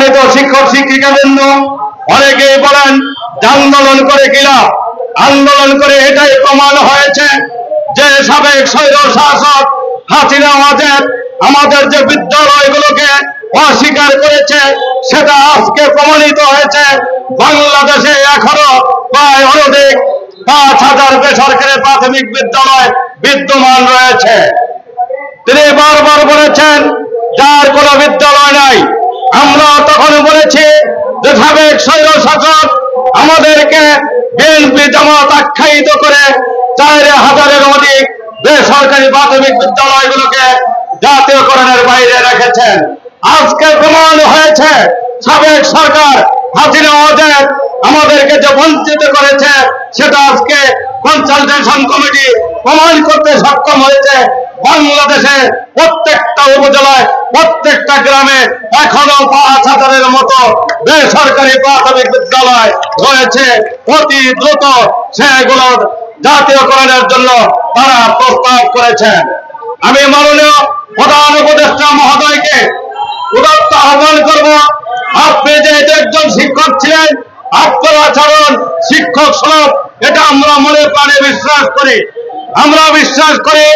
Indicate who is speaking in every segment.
Speaker 1: সম্মানিত শিক্ষক শিক্ষিকাবৃন্দ, অনেকেই বলেন আন্দোলন করে কিনা, আন্দোলন করে এটাই প্রমাণ হয়েছে যে সাবেক স্বৈর শাসক হাসিনা আমাদের যে বিদ্যালয়গুলোকে অস্বীকার করেছে সেটা আজকে প্রমাণিত হয়েছে। বাংলাদেশে এখনো প্রায় অনধিক ৫,০০০ বেসরকারি প্রাথমিক বিদ্যালয় বিদ্যমান রয়েছে। তিনি বারবার বলেছেন যার কোনো বিদ্যালয় নাই। আমরা তখন বলেছি যে সাবেক স্বৈর শাসক আমাদেরকে বিএনপি জামাত আখ্যায়িত করে ৪,০০০-এর অধিক বেসরকারি প্রাথমিক বিদ্যালয়গুলোকে জাতীয়করণের বাইরে রেখেছেন। আজকে প্রমাণ হয়েছে সাবেক সরকার হাসিনা আমাদেরকে যে বঞ্চিত করেছে সেটা আজকে কনসালটেশন কমিটি প্রমাণ করতে সক্ষম হয়েছে। বাংলাদেশে প্রত্যেকটা উপজেলায় প্রত্যেকটা গ্রামে এখনো ৫,০০০-এর মতো বেসরকারি প্রাথমিক বিদ্যালয় রয়েছে। অতি দ্রুত সেগুলো জাতীয়করণের জন্য তারা প্রস্তাব করেছেন। আমি মাননীয় প্রধান উপদেষ্টা মহোদয়কে উদাত্ত আহ্বান করব, আপনি যেহেতু একজন শিক্ষক ছিলেন, আপনার আচরণ শিক্ষক সুলভ, এটা আমরা মনে প্রাণে বিশ্বাস করি। আমরা বিশ্বাস করি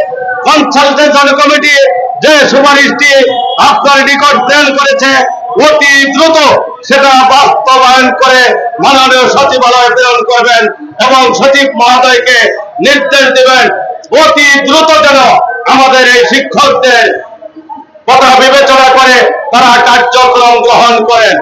Speaker 1: কনসালটেশন কমিটি যে সুপারিশটি আপনার নিকট প্রেরণ করেছে অতি দ্রুত সেটা বাস্তবায়ন করে মাননীয় সচিবালয়ে প্রেরণ করবেন এবং সচিব মহোদয়কে নির্দেশ দেবেন অতি দ্রুত যেন আমাদের এই শিক্ষকদের কথা বিবেচনা করে তারা কার্যক্রম গ্রহণ করেন।